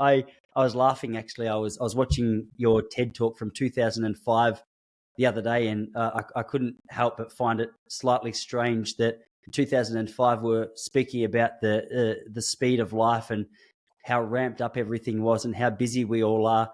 I was laughing actually. I was watching your TED talk from 2005 the other day, and I couldn't help but find it slightly strange that in 2005 we're speaking about the speed of life and how ramped up everything was and how busy we all are.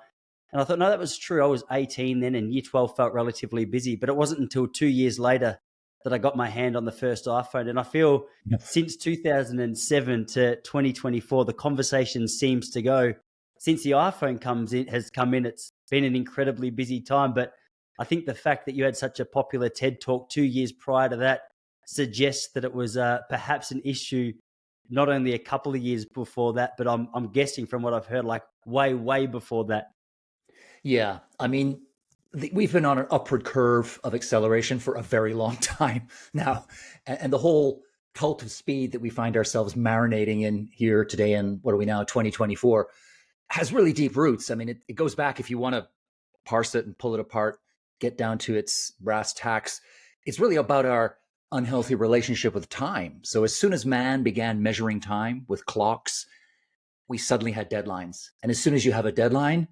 And I thought, no, that was true. I was 18 then, and year 12 felt relatively busy. But it wasn't until 2 years later that I got my hand on the first iPhone. And I feel since 2007 to 2024, the conversation seems to go, since the iPhone has come in, it's been an incredibly busy time. But I think the fact that you had such a popular TED talk 2 years prior to that suggests that it was perhaps an issue not only a couple of years before that, but I'm guessing from what I've heard, like way before that. Yeah, I mean, we've been on an upward curve of acceleration for a very long time now. And the whole cult of speed that we find ourselves marinating in here today in, what are we now, 2024, has really deep roots. I mean, it goes back, if you want to parse it and pull it apart, get down to its brass tacks, it's really about our unhealthy relationship with time. So as soon as man began measuring time with clocks, we suddenly had deadlines. And as soon as you have a deadline,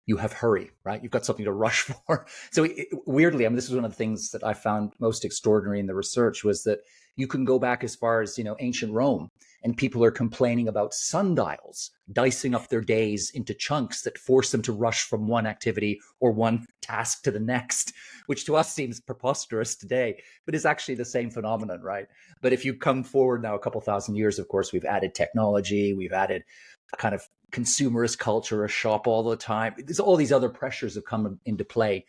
you have hurry, right? You've got something to rush for. So weirdly, I mean, this is one of the things that I found most extraordinary in the research, was that you can go back as far as, ancient Rome, and people are complaining about sundials dicing up their days into chunks that force them to rush from one activity or one task to the next, which to us seems preposterous today, but is actually the same phenomenon, right? But if you come forward now a couple thousand years, of course, we've added technology, we've added a kind of consumerist culture, a shop all the time. There's all these other pressures have come into play.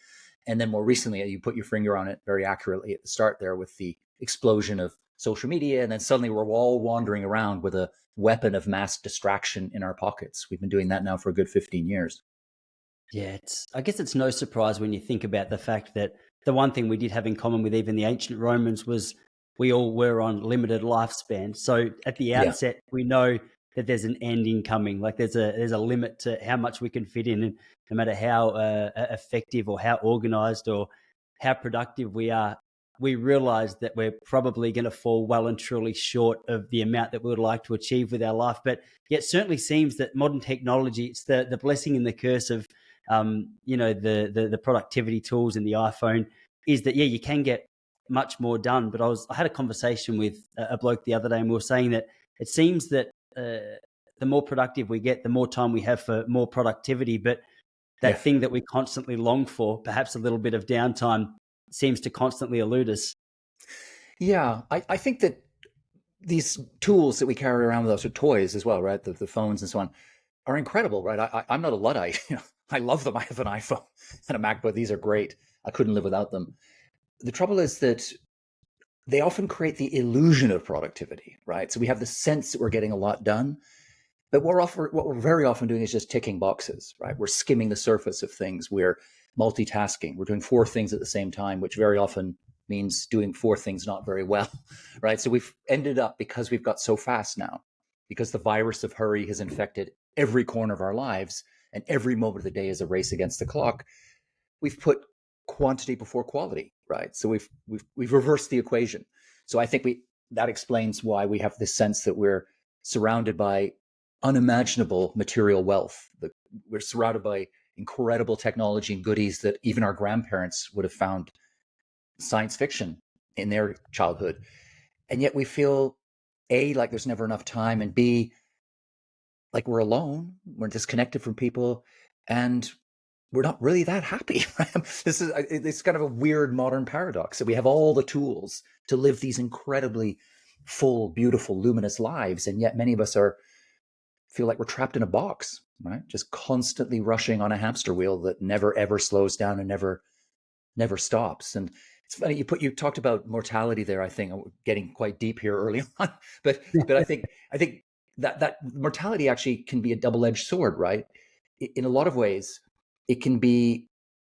And then more recently, you put your finger on it very accurately at the start there, with the explosion of social media. And then suddenly we're all wandering around with a weapon of mass distraction in our pockets. We've been doing that now for a good 15 years. Yeah, I guess it's no surprise when you think about the fact that the one thing we did have in common with even the ancient Romans was we all were on limited lifespan. So at the Yeah. outset, we know that there's an ending coming. Like there's a limit to how much we can fit in, and no matter how effective or how organized or how productive we are, we realize that we're probably going to fall well and truly short of the amount that we would like to achieve with our life. But it certainly seems that modern technology, it's the blessing and the curse of the productivity tools and the iPhone, is that you can get much more done. But I had a conversation with a bloke the other day, and we were saying that it seems that the more productive we get, the more time we have for more productivity. But that thing that we constantly long for, perhaps a little bit of downtime, seems to constantly elude us. Yeah, I think that these tools that we carry around with us, or toys as well, right? The phones and so on, are incredible, right? I'm not a Luddite. I love them. I have an iPhone and a MacBook. These are great. I couldn't live without them. The trouble is that they often create the illusion of productivity, right? So we have the sense that we're getting a lot done, but what we're very often doing is just ticking boxes, right? We're skimming the surface of things. We're multitasking. We're doing 4 things at the same time, which very often means doing 4 things not very well, right? So we've ended up, because we've got so fast now, because the virus of hurry has infected every corner of our lives, and every moment of the day is a race against the clock, we've put quantity before quality, right? So we've reversed the equation. So I think that explains why we have this sense that we're surrounded by unimaginable material wealth. We're surrounded by incredible technology and goodies that even our grandparents would have found science fiction in their childhood. And yet we feel, A, like there's never enough time, and B, like we're alone, we're disconnected from people, and we're not really that happy. It's kind of a weird modern paradox that we have all the tools to live these incredibly full, beautiful, luminous lives, and yet many of us feel like we're trapped in a box, right? Just constantly rushing on a hamster wheel that never ever slows down and never stops. And it's funny, you talked about mortality there. I think getting quite deep here early on, but I think that mortality actually can be a double-edged sword, right? In a lot of ways, it can be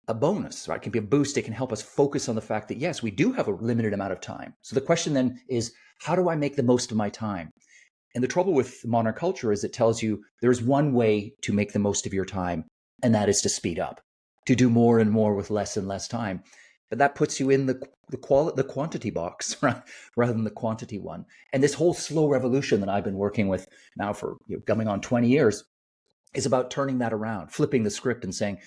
a bonus, right? It can be a boost. It can help us focus on the fact that, yes, we do have a limited amount of time. So the question then is, how do I make the most of my time? And the trouble with modern culture is it tells you there's one way to make the most of your time, and that is to speed up, to do more and more with less and less time. But that puts you in the quantity box, right, rather than the quantity one. And this whole slow revolution that I've been working with now for coming on 20 years is about turning that around, flipping the script and saying,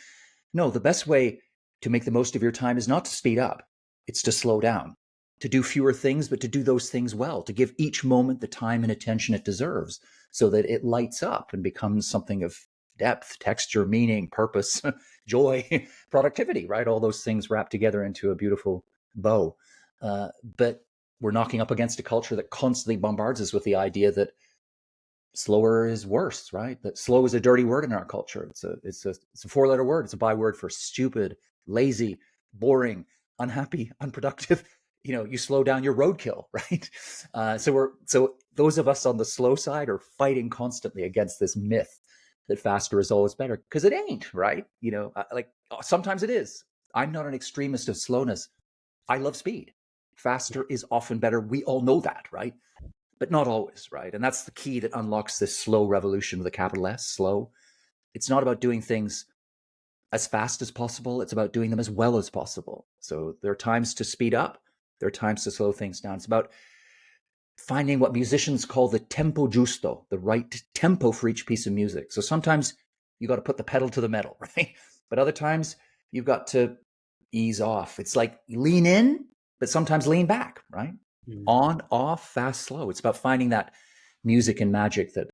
no, the best way to make the most of your time is not to speed up, it's to slow down, to do fewer things, but to do those things well, to give each moment the time and attention it deserves so that it lights up and becomes something of depth, texture, meaning, purpose, joy, productivity, right? All those things wrapped together into a beautiful bow. But we're knocking up against a culture that constantly bombards us with the idea that slower is worse, right? That slow is a dirty word in our culture. It's a four-letter word. It's a byword for stupid, lazy, boring, unhappy, unproductive. You slow down your roadkill, right? So those of us on the slow side are fighting constantly against this myth that faster is always better, because it ain't, right? Like sometimes it is. I'm not an extremist of slowness. I love speed. Faster is often better. We all know that, right? But not always, right? And that's the key that unlocks this slow revolution with a capital S, slow. It's not about doing things as fast as possible. It's about doing them as well as possible. So there are times to speed up. There are times to slow things down. It's about finding what musicians call the tempo giusto, the right tempo for each piece of music. So sometimes you got to put the pedal to the metal, right? But other times you've got to ease off. It's like lean in, but sometimes lean back, right? On, off, fast, slow. It's about finding that music and magic that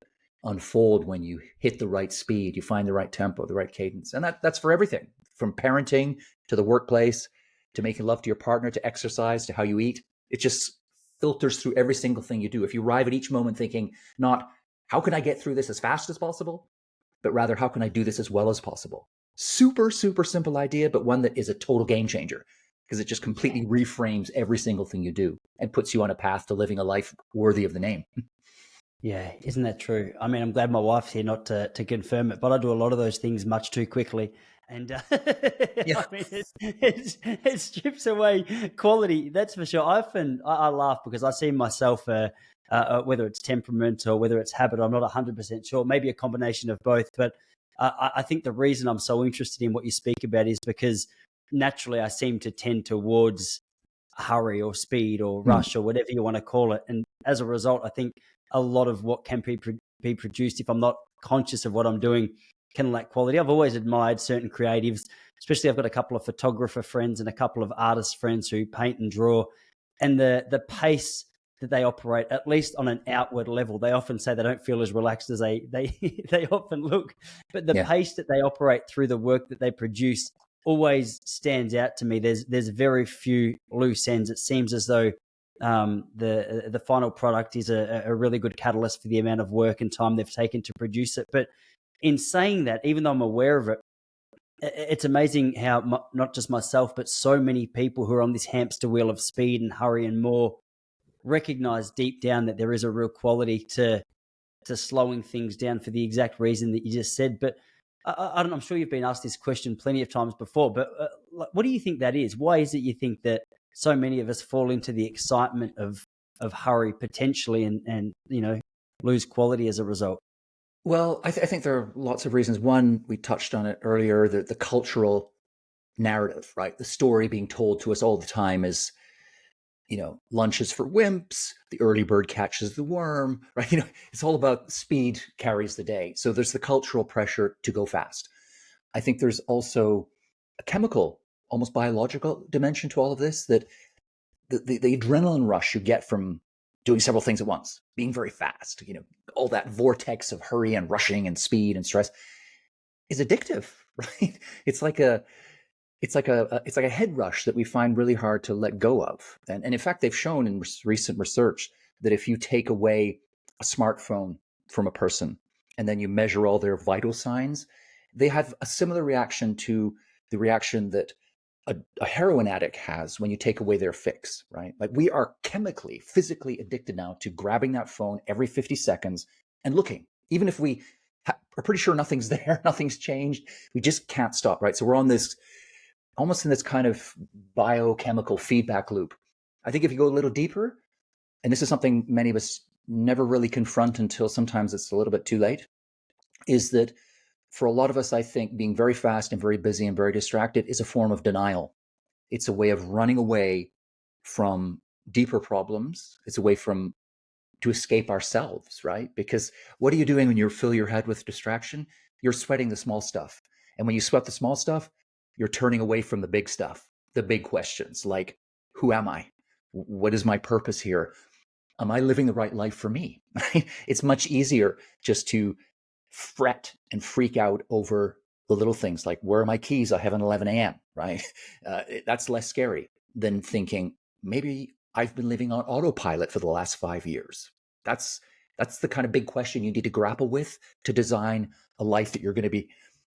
unfold when you hit the right speed, you find the right tempo, the right cadence. And that's for everything, from parenting to the workplace, to making love to your partner, to exercise, to how you eat. It just filters through every single thing you do. If you arrive at each moment thinking, not how can I get through this as fast as possible, but rather how can I do this as well as possible? Super, super simple idea, but one that is a total game changer, because it just completely reframes every single thing you do and puts you on a path to living a life worthy of the name. Yeah, isn't that true? I mean, I'm glad my wife's here not to confirm it, but I do a lot of those things much too quickly. And Yeah. I mean, it strips away quality, that's for sure. I laugh because I see myself, whether it's temperament or whether it's habit, I'm not 100% sure, maybe a combination of both. But I think the reason I'm so interested in what you speak about is because naturally I seem to tend towards hurry or speed or rush or whatever you want to call it. And as a result, I think a lot of what can be produced, if I'm not conscious of what I'm doing, can lack quality. I've always admired certain creatives, especially I've got a couple of photographer friends and a couple of artist friends who paint and draw, and the pace that they operate, at least on an outward level, they often say they don't feel as relaxed as they they often look, but the Yeah. pace that they operate through the work that they produce always stands out to me. There's very few loose ends. It seems as though the final product is a really good catalyst for the amount of work and time they've taken to produce it. But in saying that, even though I'm aware of it, it's amazing how not just myself, but so many people who are on this hamster wheel of speed and hurry and more recognize deep down that there is a real quality to slowing things down for the exact reason that you just said. But I don't know, I'm sure you've been asked this question plenty of times before, but what do you think that is? Why is it you think that so many of us fall into the excitement of hurry potentially and lose quality as a result? Well, I think there are lots of reasons. One, we touched on it earlier, the cultural narrative, right? The story being told to us all the time is, lunch is for wimps, the early bird catches the worm, right? It's all about speed carries the day. So there's the cultural pressure to go fast. I think there's also a chemical, almost biological dimension to all of this, that the adrenaline rush you get from doing several things at once, being very fast, all that vortex of hurry and rushing and speed and stress is addictive, right? It's like a head rush that we find really hard to let go of. And in fact, they've shown in recent research that if you take away a smartphone from a person and then you measure all their vital signs, they have a similar reaction to the reaction that a heroin addict has when you take away their fix, right? Like we are chemically, physically addicted now to grabbing that phone every 50 seconds and looking, even if we are pretty sure nothing's there, nothing's changed, we just can't stop, right? So we're on this, almost in this kind of biochemical feedback loop. I think if you go a little deeper, and this is something many of us never really confront until sometimes it's a little bit too late, is that for a lot of us, I think being very fast and very busy and very distracted is a form of denial. It's a way of running away from deeper problems. It's a way to escape ourselves, right? Because what are you doing when you fill your head with distraction? you're sweating the small stuff. And when you sweat the small stuff, you're turning away from the big stuff, the big questions like, who am I? What is my purpose here? Am I living the right life for me? It's much easier just to fret and freak out over the little things like, where are my keys? I have an 11 a.m., right? That's less scary than thinking, maybe I've been living on autopilot for the last 5 years. That's the kind of big question you need to grapple with to design a life that you're going to be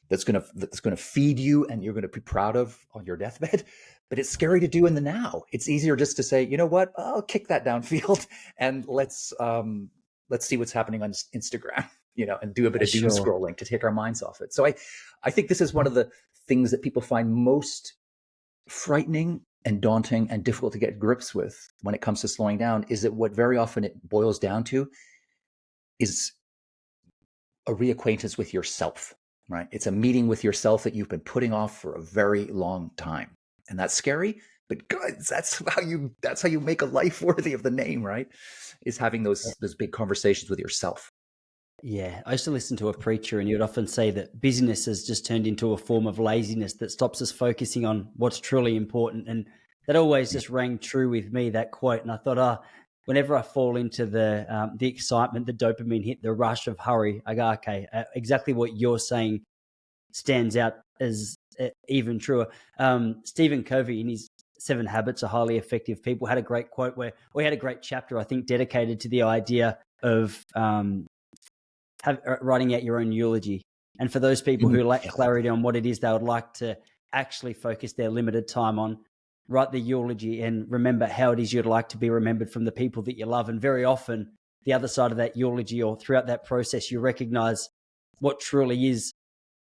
that's going to feed you and you're going to be proud of on your deathbed. But it's scary to do in the now. It's easier just to say, you know what, I'll kick that downfield and let's see what's happening on Instagram, and do a bit of doom Sure. scrolling to take our minds off it. So I think this is one of the things that people find most frightening and daunting and difficult to get grips with when it comes to slowing down, is that what very often it boils down to is a reacquaintance with yourself, right? It's a meeting with yourself that you've been putting off for a very long time. And that's scary, but good. That's how you make a life worthy of the name, right? Is having those big conversations with yourself. Yeah, I used to listen to a preacher, and he would often say that busyness has just turned into a form of laziness that stops us focusing on what's truly important. And that always just rang true with me, that quote. And I thought, whenever I fall into the excitement, the dopamine hit, the rush of hurry, I go, okay, exactly what you're saying stands out as even truer. Stephen Covey, in his 7 Habits of Highly Effective People, had a great quote or he had a great chapter, I think, dedicated to the idea of writing out your own eulogy. And for those people who lack clarity on what it is they would like to actually focus their limited time on, write the eulogy and remember how it is you'd like to be remembered from the people that you love. And very often, the other side of that eulogy, or throughout that process, you recognize what truly is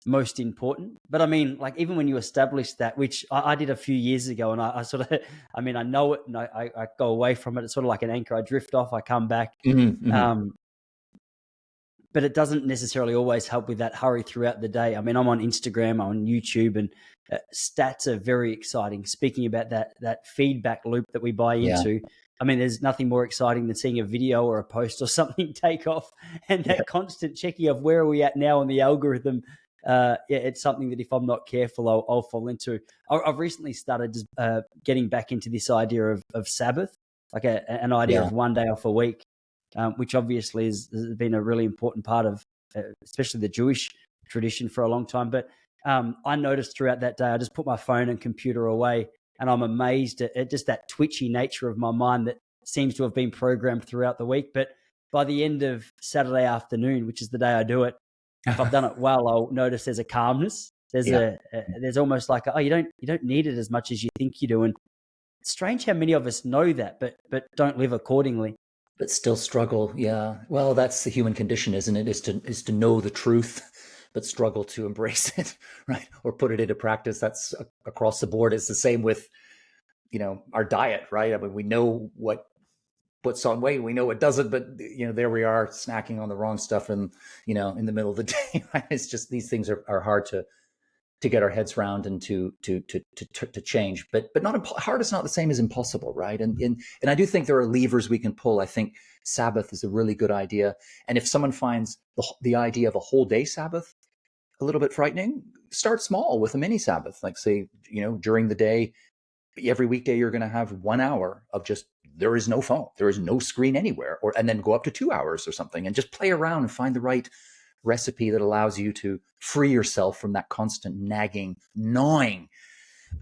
most important. But I mean, like, even when you establish that, which I did a few years ago, and I sort of, I mean, I know it, and I go away from it. It's sort of like an anchor. I drift off, I come back. But it doesn't necessarily always help with that hurry throughout the day. I mean, I'm on Instagram, I'm on YouTube, and stats are very exciting. Speaking about that feedback loop that we buy into, I mean, there's nothing more exciting than seeing a video or a post or something take off, and that constant checking of where are we at now on the algorithm. It's something that if I'm not careful, I'll fall into. I've recently started just getting back into this idea of Sabbath, like an idea of one day off a week. Which obviously has been a really important part of especially the Jewish tradition for a long time. But I noticed throughout that day, I just put my phone and computer away, and I'm amazed at just that twitchy nature of my mind that seems to have been programmed throughout the week. But by the end of Saturday afternoon, which is the day I do it, if I've done it well, I'll notice there's a calmness. There's almost like you don't need it as much as you think you do. And it's strange how many of us know that, but don't live accordingly. But still struggle. Yeah. Well, that's the human condition, isn't it? Is to know the truth, but struggle to embrace it, right? Or put it into practice. That's across the board. It's the same with, our diet, right? I mean, we know what puts on weight, we know what doesn't, but there we are snacking on the wrong stuff, and in the middle of the day, right? It's just, these things are hard to get our heads around and to change, but not hard is not the same as impossible, right? And I do think there are levers we can pull. I think Sabbath is a really good idea, and if someone finds the idea of a whole day Sabbath a little bit frightening, start small with a mini Sabbath. Like, say, during the day, every weekday you're going to have 1 hour of just, there is no phone, there is no screen anywhere, and then go up to 2 hours or something, and just play around and find the right recipe that allows you to free yourself from that constant nagging, gnawing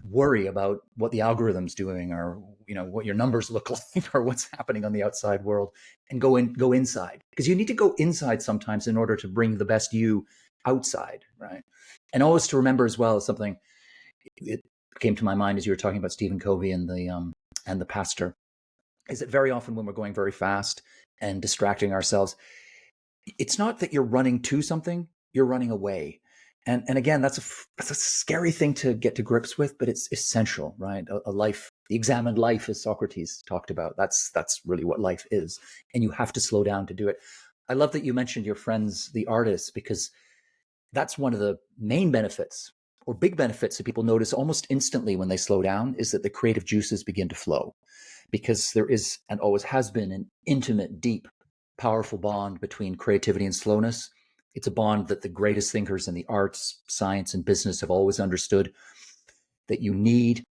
worry about what the algorithm's doing, or what your numbers look like, or what's happening on the outside world, and go inside, because you need to go inside sometimes in order to bring the best you outside, right? And always to remember as well, something it came to my mind as you were talking about Stephen Covey and the pastor, is that very often when we're going very fast and distracting ourselves, it's not that you're running to something, you're running away. And again, that's a scary thing to get to grips with, but it's essential, right? A life, the examined life, as Socrates talked about, that's really what life is. And you have to slow down to do it. I love that you mentioned your friends, the artists, because that's one of the main benefits, or big benefits, that people notice almost instantly when they slow down, is that the creative juices begin to flow, because there is, and always has been, an intimate, deep, powerful bond between creativity and slowness. It's a bond that the greatest thinkers in the arts, science, and business have always understood that you need.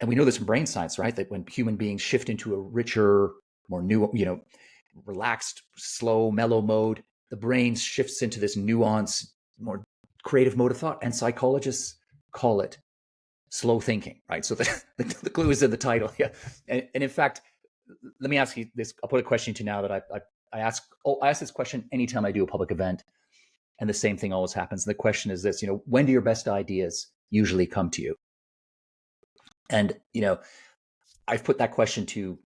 And we know this from brain science, right? That when human beings shift into a richer, more new, relaxed, slow, mellow mode, the brain shifts into this nuanced, more creative mode of thought. And psychologists call it slow thinking, right? So the clue is in the title. Yeah. And in fact, let me ask you this. I'll put a question to you now that I ask this question anytime I do a public event, and the same thing always happens. And the question is this, when do your best ideas usually come to you? And, I've put that question to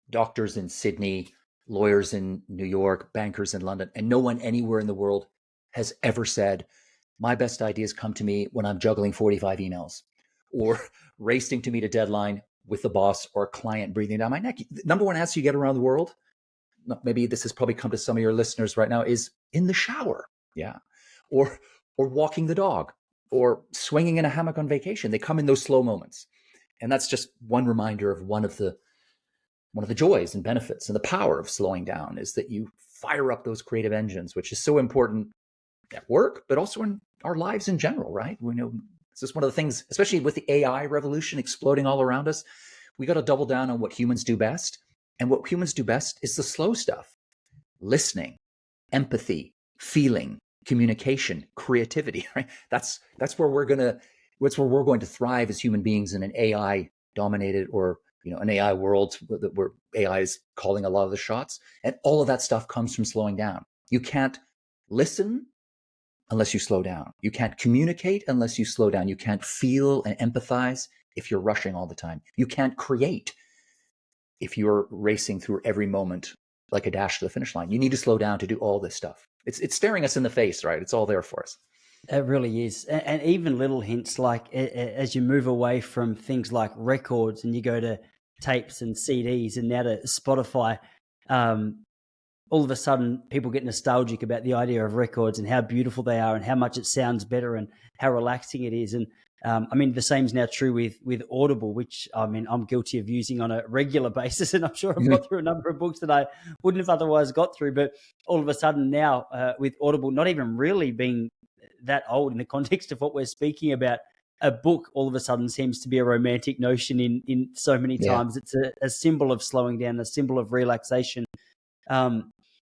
doctors in Sydney, lawyers in New York, bankers in London, and no one anywhere in the world has ever said, my best ideas come to me when I'm juggling 45 emails or racing to meet a deadline with the boss or a client breathing down my neck. The number one answer you get around the world, maybe this has probably come to some of your listeners right now, is in the shower. Yeah. Or walking the dog or swinging in a hammock on vacation. They come in those slow moments. And that's just one reminder of one of the joys and benefits and the power of slowing down, is that you fire up those creative engines, which is so important at work, but also in our lives in general, right? We know this is one of the things, especially with the AI revolution exploding all around us, we got to double down on what humans do best. And what humans do best is the slow stuff: listening, empathy, feeling, communication, creativity, right? That's where we're going to thrive as human beings in an AI dominated, or an AI world where AI is calling a lot of the shots. And all of that stuff comes from slowing down. You can't listen unless you slow down. You can't communicate unless you slow down. You can't feel and empathize if you're rushing all the time. You can't create if you're racing through every moment like a dash to the finish line. You need to slow down to do all this stuff. It's staring us in the face, right? It's all there for us. It really is. And even little hints like as you move away from things like records and you go to tapes and CDs and now to Spotify, all of a sudden people get nostalgic about the idea of records and how beautiful they are and how much it sounds better and how relaxing it is. And the same is now true with Audible, which I'm guilty of using on a regular basis. And I'm sure I've got through a number of books that I wouldn't have otherwise got through. But all of a sudden now with Audible, not even really being that old in the context of what we're speaking about, a book all of a sudden seems to be a romantic notion in so many times. It's a symbol of slowing down, a symbol of relaxation. And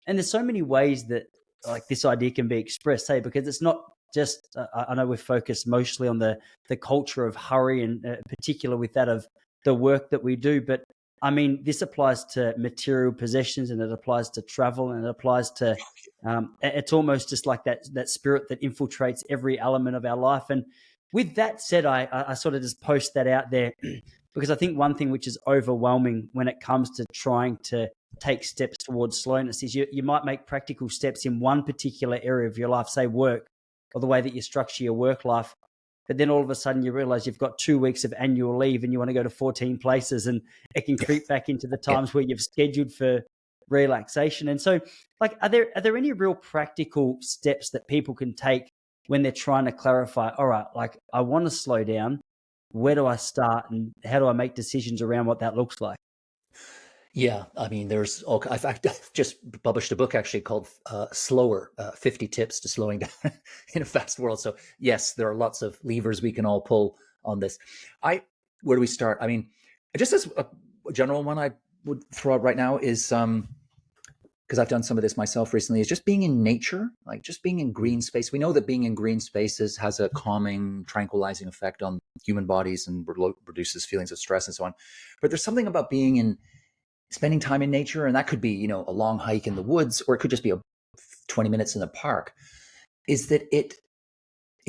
there's so many ways that like this idea can be expressed, hey, because it's not just, I know we're focused mostly on the culture of hurry and particular with that of the work that we do. But this applies to material possessions and it applies to travel and it applies to, it's almost just like that spirit that infiltrates every element of our life. And with that said, I sort of just post that out there because I think one thing which is overwhelming when it comes to trying to take steps towards slowness is you might make practical steps in one particular area of your life, say work, or the way that you structure your work life. But then all of a sudden you realize you've got 2 weeks of annual leave and you want to go to 14 places and it can creep back into the times where you've scheduled for relaxation. And so like, are there any real practical steps that people can take when they're trying to clarify, all right, like I want to slow down, where do I start and how do I make decisions around what that looks like? Yeah, there's all. In fact, I've just published a book actually called "Slower: 50 Tips to Slowing Down in a Fast World." So yes, there are lots of levers we can all pull on this. Where do we start? Just as a general one, I would throw out right now is because I've done some of this myself recently, is just being in nature, like just being in green space. We know that being in green spaces has a calming, tranquilizing effect on human bodies and reduces feelings of stress and so on. But there's something about spending time in nature, and that could be, a long hike in the woods, or it could just be 20 minutes in the park, is that it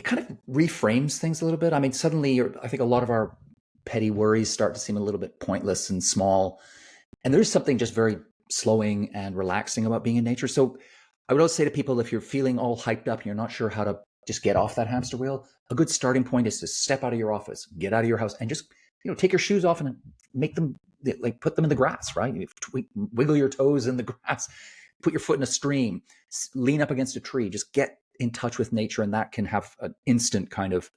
kind of reframes things a little bit. Suddenly I think a lot of our petty worries start to seem a little bit pointless and small. And there's something just very slowing and relaxing about being in nature. So I would always say to people, if you're feeling all hyped up and you're not sure how to just get off that hamster wheel, a good starting point is to step out of your office, get out of your house, and just, take your shoes off and make them, like put them in the grass, right? Wiggle your toes in the grass, put your foot in a stream, lean up against a tree, just get in touch with nature. And that can have an instant kind of,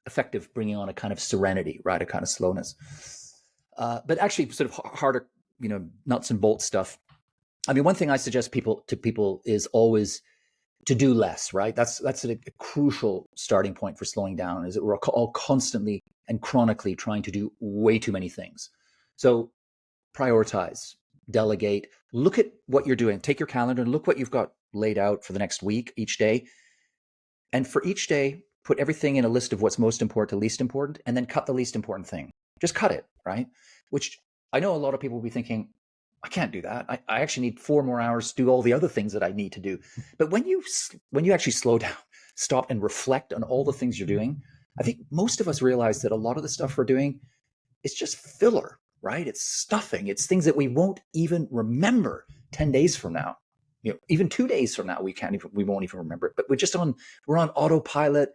effective bringing on a kind of serenity, right? A kind of slowness. But actually sort of harder, nuts and bolts stuff. I mean, one thing I suggest people is always to do less, right? That's a crucial starting point for slowing down, is that we're all constantly and chronically trying to do way too many things. So prioritize, delegate, look at what you're doing. Take your calendar and look what you've got laid out for the next week, each day. And for each day, put everything in a list of what's most important to least important, and then cut the least important thing. Just cut it, right? Which I know a lot of people will be thinking, I can't do that. I actually need 4 more hours to do all the other things that I need to do. But when you actually slow down, stop and reflect on all the things you're doing, I think most of us realize that a lot of the stuff we're doing is just filler, right? It's stuffing. It's things that we won't even remember 10 days from now. Even 2 days from now, we won't even remember it. But we're on autopilot.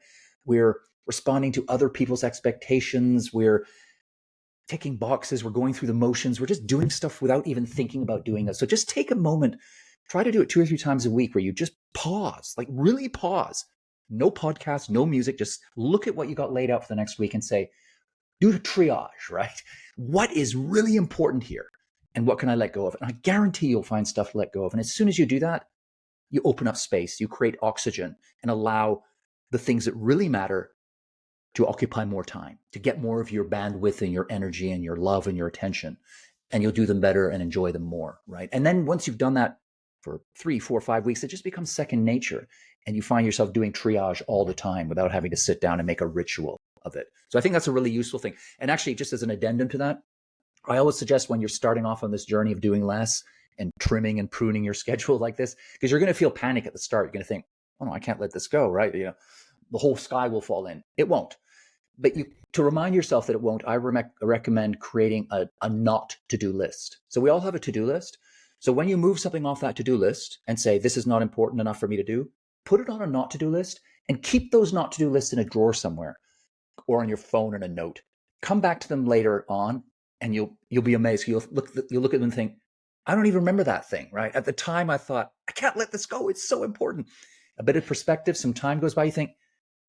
We're responding to other people's expectations. We're ticking boxes. We're going through the motions. We're just doing stuff without even thinking about doing it. So just take a moment, try to do it 2 or 3 times a week where you just pause, like really pause. No podcast, no music. Just look at what you got laid out for the next week and say, do a triage, right? What is really important here? And what can I let go of? And I guarantee you'll find stuff to let go of. And as soon as you do that, you open up space, you create oxygen and allow the things that really matter to occupy more time, to get more of your bandwidth and your energy and your love and your attention. And you'll do them better and enjoy them more, right? And then once you've done that for 3, 4, 5 weeks, it just becomes second nature. And you find yourself doing triage all the time without having to sit down and make a ritual of it. So I think that's a really useful thing. And actually, just as an addendum to that, I always suggest when you're starting off on this journey of doing less and trimming and pruning your schedule like this, because you're going to feel panic at the start. You're going to think, oh no, I can't let this go, right? The whole sky will fall in. It won't. But to remind yourself that it won't, I recommend creating a not to-do list. So we all have a to-do list. So when you move something off that to-do list and say, this is not important enough for me to do, put it on a not to-do list and keep those not to-do lists in a drawer somewhere or on your phone in a note. Come back to them later on and you'll be amazed. You'll look at them and think, I don't even remember that thing, right? At the time I thought, I can't let this go. It's so important. A bit of perspective, some time goes by, you think,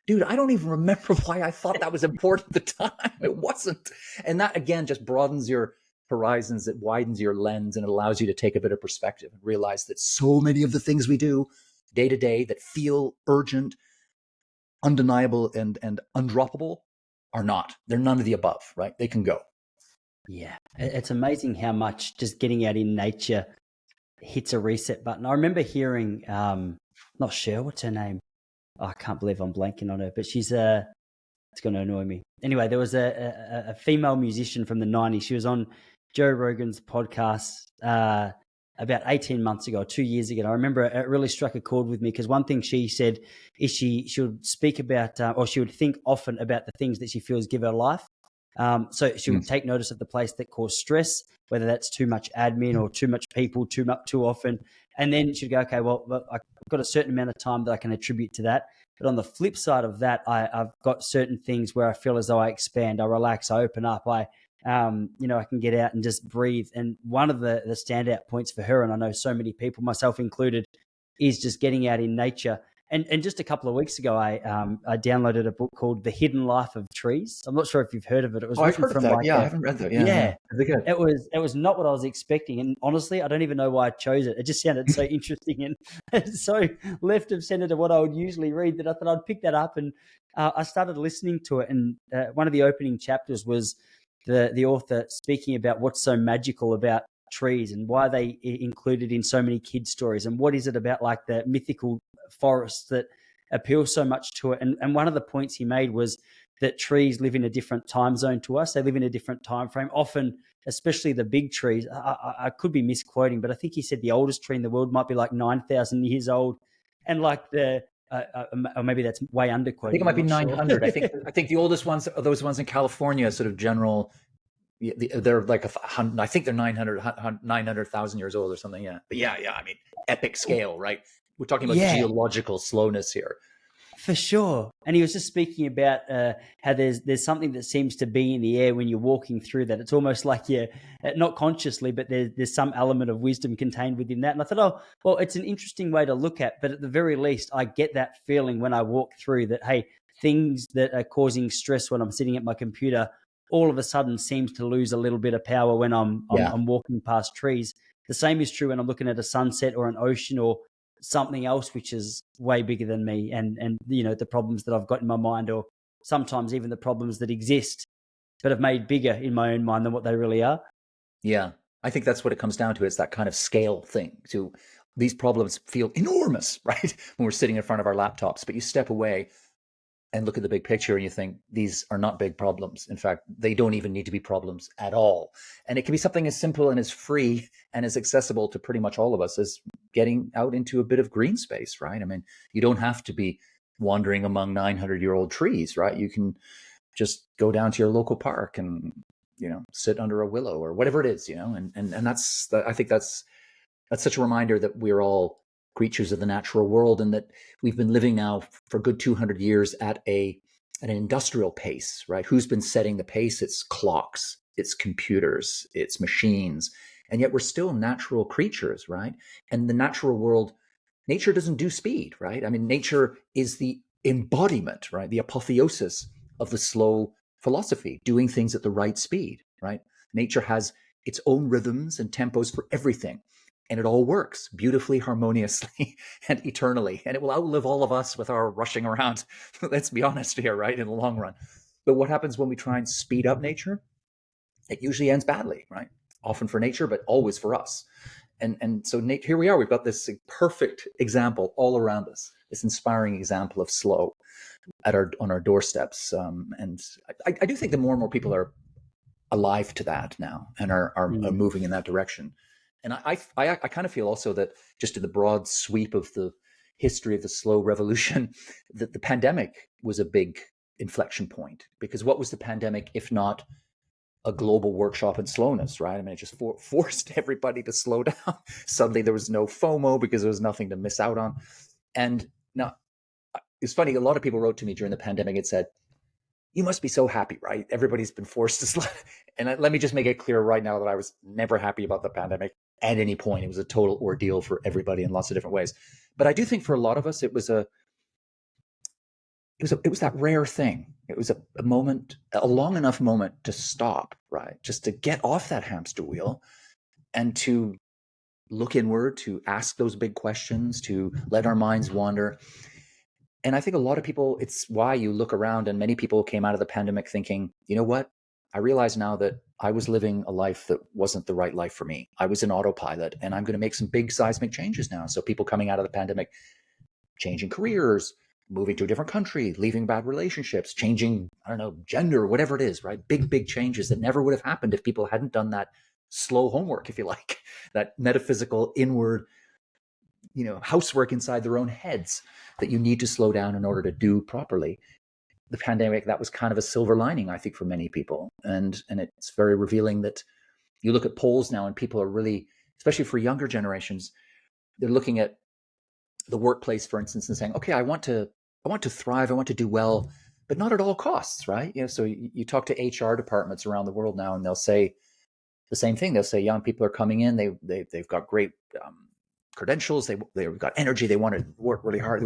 dude, I don't even remember why I thought that was important at the time. It wasn't. And that, again, just broadens your horizons. It widens your lens and it allows you to take a bit of perspective and realize that so many of the things we do day to day that feel urgent, undeniable, and undroppable are not. They're none of the above, right? They can go. Yeah. It's amazing how much just getting out in nature hits a reset button. I remember hearing, not sure what's her name. Oh, I can't believe I'm blanking on her, but she's it's going to annoy me. Anyway, there was a female musician from the 90s. She was on Joe Rogan's podcast about 18 months ago, 2 years ago. And I remember it really struck a chord with me because one thing she said is she would speak about, or she would think often about the things that she feels give her life. So she would take notice of the place that cause stress, whether that's too much admin or too much people, too often. And then she'd go, okay, well, I've got a certain amount of time that I can attribute to that. But on the flip side of that, I've got certain things where I feel as though I expand, I relax, I open up, I can get out and just breathe. And one of the standout points for her, and I know so many people, myself included, is just getting out in nature. And just a couple of weeks ago, I downloaded a book called The Hidden Life of Trees. I'm not sure if you've heard of it. It was I've heard from of that. like I haven't read that. Yeah. Good. It was not what I was expecting. And honestly, I don't even know why I chose it. It just sounded so interesting and so left of center to what I would usually read that I thought I'd pick that up. And I started listening to it. And one of the opening chapters was the author speaking about what's so magical about trees and why they included in so many kids' stories. And what is it about like the mythical forests that appeal so much to it. And one of the points he made was that trees live in a different time zone to us. They live in a different time frame. Often, especially the big trees, I could be misquoting, but I think he said the oldest tree in the world might be like 9,000 years old. And like or maybe that's way underquoting. I think it might be 900. Sure. I think the oldest ones are those ones in California, sort of general. They're like I think they're 900,000 years old or something. Yeah, but yeah. I mean, epic scale, right? We're talking about geological slowness here. For sure. And he was just speaking about how there's something that seems to be in the air when you're walking through that. It's almost like not consciously, but there's some element of wisdom contained within that. And I thought, oh, well, it's an interesting way to look at, but at the very least, I get that feeling when I walk through that, hey, things that are causing stress when I'm sitting at my computer all of a sudden seems to lose a little bit of power when I'm walking past trees. the same is true when I'm looking at a sunset or an ocean or something else which is way bigger than me, and the problems that I've got in my mind, or sometimes even the problems that exist but have made bigger in my own mind than what they really are. Yeah, I think that's what it comes down to. It's that kind of scale thing. To these problems feel enormous, right? When we're sitting in front of our laptops, but you step away and look at the big picture and you think these are not big problems. In fact, they don't even need to be problems at all. And it can be something as simple and as free and as accessible to pretty much all of us as getting out into a bit of green space, right? I mean, you don't have to be wandering among 900-year-old trees, right? You can just go down to your local park and, sit under a willow or whatever it is, and that's, I think that's such a reminder that we're all creatures of the natural world, and that we've been living now for a good 200 years at an industrial pace, right? Who's been setting the pace? It's clocks, it's computers, it's machines, and yet we're still natural creatures, right? And the natural world, nature doesn't do speed, right? I mean, nature is the embodiment, right? The apotheosis of the slow philosophy, doing things at the right speed, right? Nature has its own rhythms and tempos for everything. And it all works beautifully, harmoniously, and eternally. And it will outlive all of us with our rushing around. Let's be honest here, right? In the long run. But what happens when we try and speed up nature? It usually ends badly, right? Often for nature, but always for us. And so here we are. We've got this perfect example all around us. This inspiring example of slow on our doorsteps. And I do think that more and more people are alive to that now and are moving in that direction. And I kind of feel also that just in the broad sweep of the history of the slow revolution, that the pandemic was a big inflection point. Because what was the pandemic if not a global workshop in slowness, right? I mean, it just forced everybody to slow down. Suddenly there was no FOMO because there was nothing to miss out on. And now it's funny, a lot of people wrote to me during the pandemic and said, you must be so happy, right? Everybody's been forced to slow. And let me just make it clear right now that I was never happy about the pandemic at any point. It was a total ordeal for everybody in lots of different ways. But I do think for a lot of us, it was that rare thing. It was a moment, a long enough moment to stop, right? Just to get off that hamster wheel and to look inward, to ask those big questions, to let our minds wander. And I think a lot of people, it's why you look around and many people came out of the pandemic thinking, you know what? I realize now that I was living a life that wasn't the right life for me. I was in autopilot, and I'm going to make some big seismic changes now. So people coming out of the pandemic, changing careers, moving to a different country, leaving bad relationships, changing, I don't know, gender, whatever it is, right? Big changes that never would have happened if people hadn't done that slow homework, if you like, that metaphysical inward, housework inside their own heads that you need to slow down in order to do properly. The pandemic, that was kind of a silver lining, I think, for many people. And it's very revealing that you look at polls now and people are really, especially for younger generations, they're looking at the workplace, for instance, and saying, okay, I want to thrive, I want to do well, but not at all costs, right? So you talk to HR departments around the world now, and they'll say the same thing. They'll say young people are coming in, they've got great credentials, they've got energy, they want to work really hard,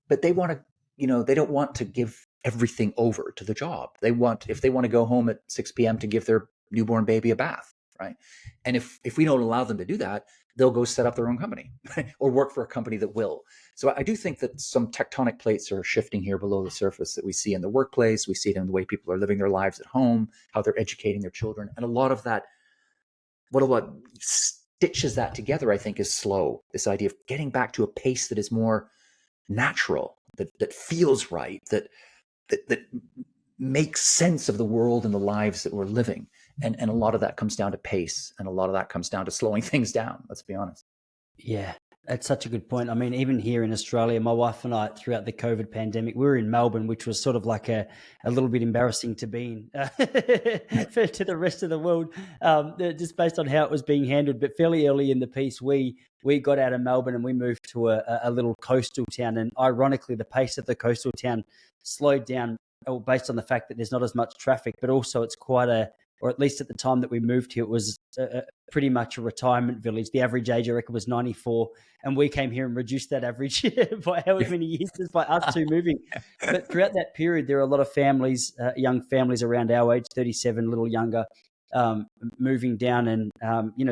but they want to, they don't want to give everything over to the job. If they want to go home at 6 p.m. to give their newborn baby a bath, right? And if we don't allow them to do that, they'll go set up their own company or work for a company that will. So I do think that some tectonic plates are shifting here below the surface that we see in the workplace. We see it in the way people are living their lives at home, how they're educating their children. And a lot of that, what stitches that together, I think, is slow. This idea of getting back to a pace that is more natural, that feels right, that makes sense of the world and the lives that we're living. And a lot of that comes down to pace, and a lot of that comes down to slowing things down, let's be honest. Yeah, that's such a good point. I mean, even here in Australia, my wife and I, throughout the COVID pandemic, we were in Melbourne, which was sort of like a little bit embarrassing to be in to the rest of the world, just based on how it was being handled. But fairly early in the piece, we got out of Melbourne and we moved to a little coastal town. And ironically, the pace of the coastal town slowed down based on the fact that there's not as much traffic, but also it's quite or at least at the time that we moved here, it was pretty much a retirement village. The average age, I reckon, was 94. And we came here and reduced that average by however many years, just by us two moving. But throughout that period, there are a lot of families, young families around our age, 37, a little younger, moving down and,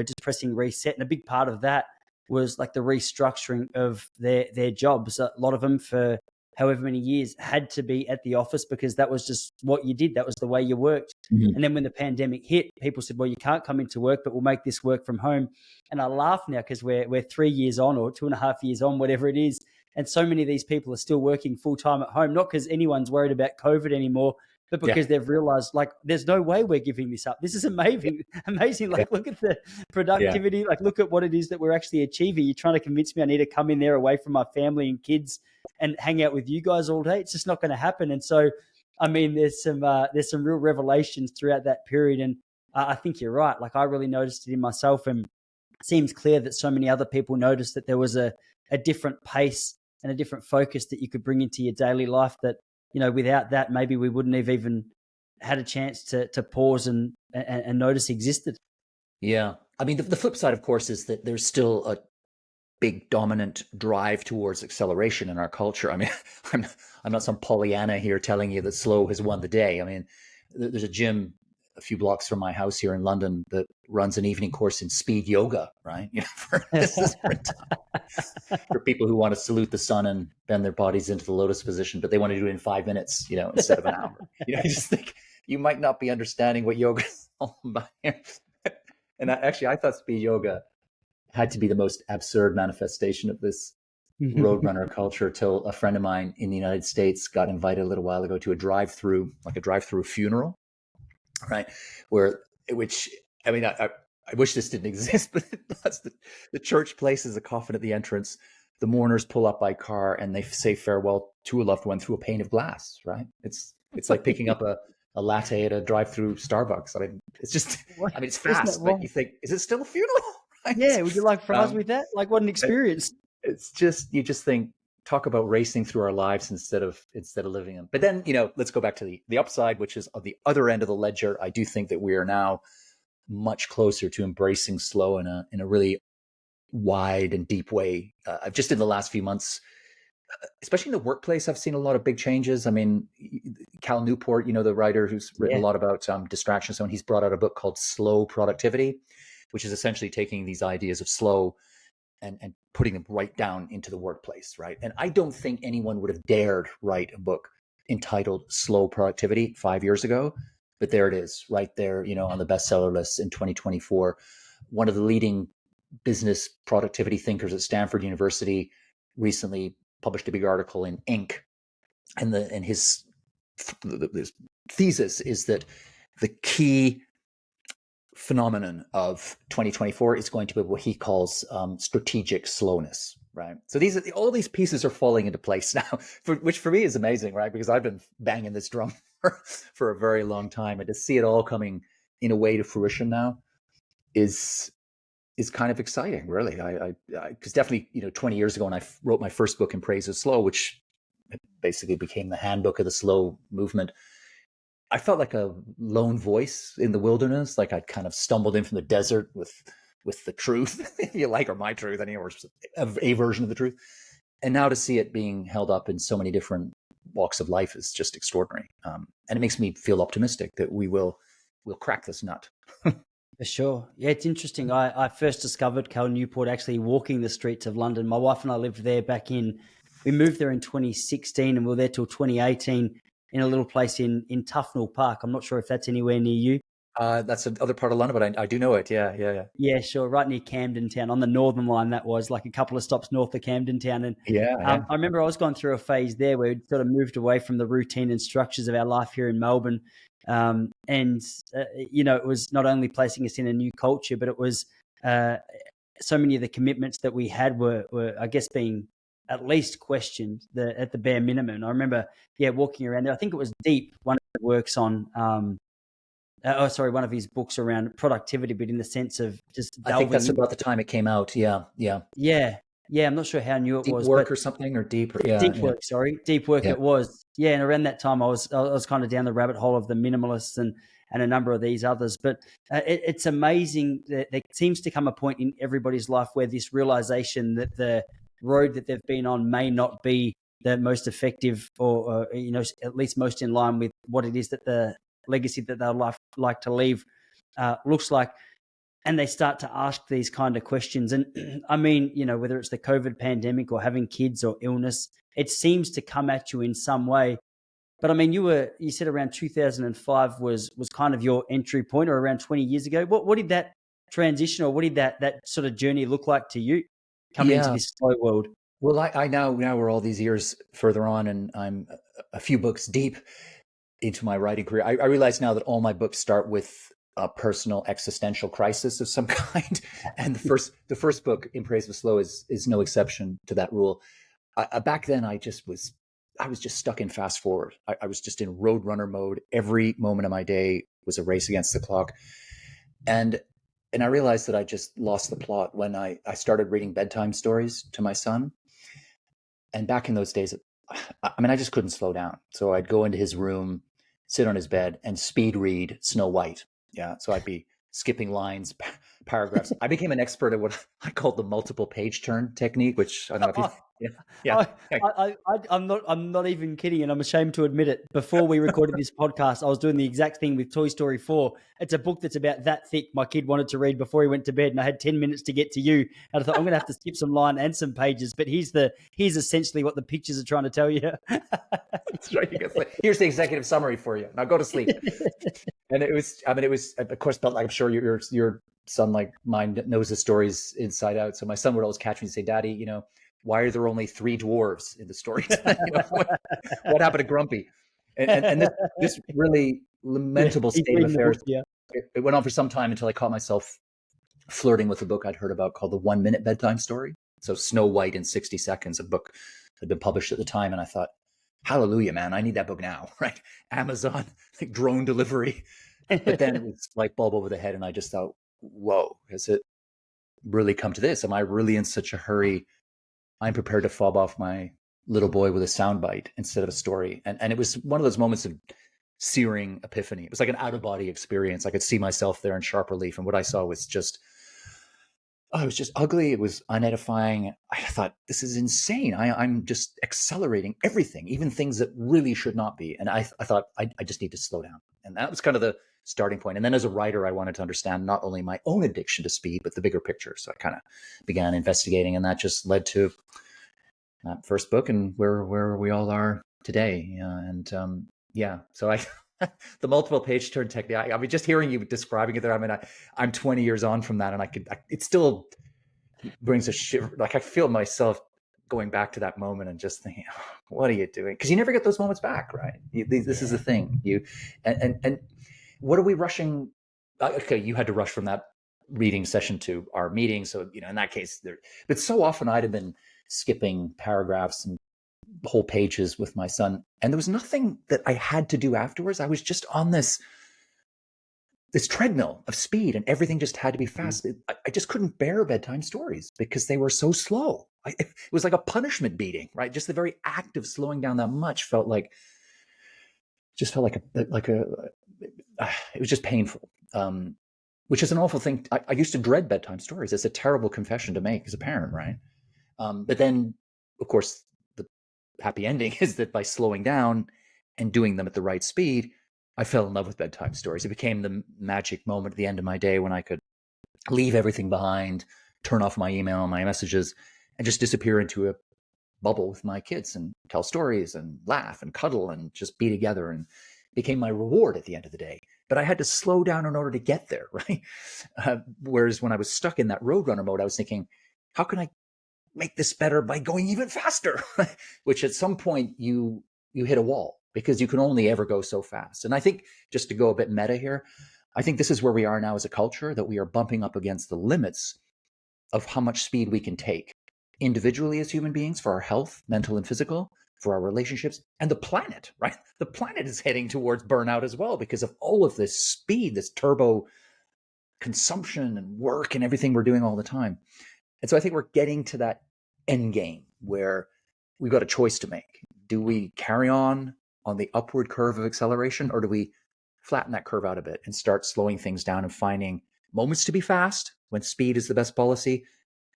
just pressing reset. And a big part of that was like the restructuring of their jobs. A lot of them for however many years had to be at the office because that was just what you did. That was the way you worked. Mhm. And then when the pandemic hit, people said, well, you can't come into work, but we'll make this work from home. And I laugh now because we're 3 years on or 2.5 years on, whatever it is. And so many of these people are still working full time at home, not because anyone's worried about COVID anymore, but Yeah. because they've realized, like, there's no way we're giving this up. This is amazing. Amazing. Yeah. Like, look at the productivity. Like, look at what it is that we're actually achieving. You're trying to convince me I need to come in there away from my family and kids and hang out with you guys all day. It's just not going to happen. And so, I mean, there's some real revelations throughout that period. And I think you're right. Like, I really noticed it in myself, and it seems clear that so many other people noticed that there was a different pace and a different focus that you could bring into your daily life that, without that, maybe we wouldn't have even had a chance to pause and notice existed. Yeah. I mean, the flip side, of course, is that there's still a big dominant drive towards acceleration in our culture. I mean, I'm not some Pollyanna here telling you that slow has won the day. I mean, there's a gym a few blocks from my house here in London that runs an evening course in speed yoga, right? This is for people who want to salute the sun and bend their bodies into the lotus position, but they want to do it in 5 minutes, instead of an hour. I just think you might not be understanding what yoga is all about. And I thought speed yoga had to be the most absurd manifestation of this roadrunner culture till a friend of mine in the United States got invited a little while ago to a drive-through funeral, right? I wish this didn't exist, but it does. The church places a coffin at the entrance. The mourners pull up by car and they say farewell to a loved one through a pane of glass, right? It's like picking up a latte at a drive-through Starbucks. I mean, it's fast, but you think, is it still a funeral? Right? Yeah, would you like fries with that? Like, what an experience! It's just, you just think, talk about racing through our lives instead of living them. But then, let's go back to the upside, which is on the other end of the ledger. I do think that we are now much closer to embracing slow in a really wide and deep way. I've just in the last few months, especially in the workplace, I've seen a lot of big changes. I mean, Cal Newport, the writer who's written a lot about distraction zone, he's brought out a book called Slow Productivity, which is essentially taking these ideas of slow and putting them right down into the workplace, right? And I don't think anyone would have dared write a book entitled Slow Productivity 5 years ago, but there it is, right there, on the bestseller list in 2024. One of the leading business productivity thinkers at Stanford University recently published a big article in Inc. And his thesis is that the key phenomenon of 2024 is going to be what he calls strategic slowness, right? So all these pieces are falling into place now, which for me is amazing, right? Because I've been banging this drum for a very long time, and to see it all coming in a way to fruition now is kind of exciting, really. Because definitely, 20 years ago when I wrote my first book in praise of slow, which basically became the handbook of the slow movement, I felt like a lone voice in the wilderness, like I'd kind of stumbled in from the desert with the truth, if you like, or my truth, or a version of the truth. And now to see it being held up in so many different walks of life is just extraordinary. And it makes me feel optimistic that we'll crack this nut. For sure. Yeah, it's interesting. I first discovered Cal Newport actually walking the streets of London. My wife and I lived there we moved there in 2016 and we were there till 2018 in a little place in Tufnell Park. I'm not sure if that's anywhere near you. That's another part of London, but I do know it. Yeah. Yeah, sure. Right near Camden Town on the Northern Line. That was like a couple of stops north of Camden Town. And I remember I was going through a phase there where we'd sort of moved away from the routine and structures of our life here in Melbourne. It was not only placing us in a new culture, but it was so many of the commitments that we had were I guess, being at least questioned at the bare minimum. And I remember, walking around there. I think it was Deep, one of the works on one of his books around productivity, but in the sense of just I think that's about the time it came out. Yeah. I'm not sure how new it Deep was. Work or something, or Deep. Deep Work. Deep Work. It was. Yeah, and around that time, I was kind of down the rabbit hole of the minimalists and a number of these others. But it's amazing that there seems to come a point in everybody's life where this realization that the road that they've been on may not be the most effective, or at least most in line with what it is that the legacy that they'll like to leave. looks like, and they start to ask these kind of questions. And I mean, whether it's the COVID pandemic or having kids or illness, it seems to come at you in some way. But I mean, you said around 2005 was kind of your entry point, or around 20 years ago. What did that transition, or what did that sort of journey look like to you coming into Yeah. this slow world? Well, I now we're all these years further on, and I'm a few books deep into my writing career. I realize now that all my books start with a personal existential crisis of some kind, and the first book, In Praise of Slow, is no exception to that rule. Back then, I was just stuck in fast forward. I was just in roadrunner mode. Every moment of my day was a race against the clock, and I realized that I just lost the plot when I started reading bedtime stories to my son. And back in those days, I mean, I just couldn't slow down. So I'd go into his room, sit on his bed, and speed read Snow White. Yeah. So I'd be skipping lines, paragraphs. I became an expert at what I called the multiple page turn technique, which I don't know if you, yeah. I'm not even kidding, and I'm ashamed to admit it. Before we recorded this podcast, I was doing the exact thing with Toy Story 4. It's a book that's about that thick. My kid wanted to read before he went to bed, and I had 10 minutes to get to you. And I thought, I'm going to have to skip some line and some pages. But here's essentially what the pictures are trying to tell you. That's right. Here's the executive summary for you. Now go to sleep. And it was, of course, but I'm sure your son, like mine, knows the stories inside out. So my son would always catch me and say, "Daddy, why are there only 3 dwarves in the story? What happened to Grumpy?" And this really lamentable state of affairs. Book, yeah. It went on for some time until I caught myself flirting with a book I'd heard about called The 1 Minute Bedtime Story. So Snow White in 60 Seconds, a book that had been published at the time. And I thought, hallelujah, man, I need that book now, right? Amazon, like drone delivery. But then it was like bulb over the head. And I just thought, whoa, has it really come to this? Am I really in such a hurry? I'm prepared to fob off my little boy with a soundbite instead of a story. And it was one of those moments of searing epiphany. It was like an out-of-body experience. I could see myself there in sharp relief. And what I saw was just, it was just ugly. It was unedifying. I thought, this is insane. I'm just accelerating everything, even things that really should not be. And I thought, I just need to slow down. And that was kind of the starting point. And then as a writer, I wanted to understand not only my own addiction to speed, but the bigger picture. So I kind of began investigating, and that just led to that first book and where we all are today. So the multiple page turn technique, I mean, just hearing you describing it there, I mean, I'm 20 years on from that, and it still brings a shiver. Like I feel myself going back to that moment and just thinking, oh, what are you doing? Because you never get those moments back, right? This is the thing. And what are we rushing? Okay, you had to rush from that reading session to our meeting. So, in that case, but so often I'd have been skipping paragraphs and whole pages with my son, and there was nothing that I had to do afterwards. I was just on this treadmill of speed, and everything just had to be fast. I just couldn't bear bedtime stories because they were so slow. It was like a punishment beating, right? Just the very act of slowing down that much felt like it was just painful, which is an awful thing. I used to dread bedtime stories. It's a terrible confession to make as a parent, right? But then, of course, the happy ending is that by slowing down and doing them at the right speed, I fell in love with bedtime stories. It became the magic moment at the end of my day when I could leave everything behind, turn off my email, my messages, and just disappear into a bubble with my kids and tell stories and laugh and cuddle and just be together, and became my reward at the end of the day. But I had to slow down in order to get there, right? Whereas when I was stuck in that roadrunner mode, I was thinking, how can I make this better by going even faster? Which at some point you hit a wall because you can only ever go so fast. And I think, just to go a bit meta here, I think this is where we are now as a culture, that we are bumping up against the limits of how much speed we can take individually as human beings, for our health, mental and physical, for our relationships, and the planet, right? The planet is heading towards burnout as well because of all of this speed, this turbo consumption and work and everything we're doing all the time. And so I think we're getting to that end game where we've got a choice to make. Do we carry on the upward curve of acceleration, or do we flatten that curve out a bit and start slowing things down and finding moments to be fast when speed is the best policy,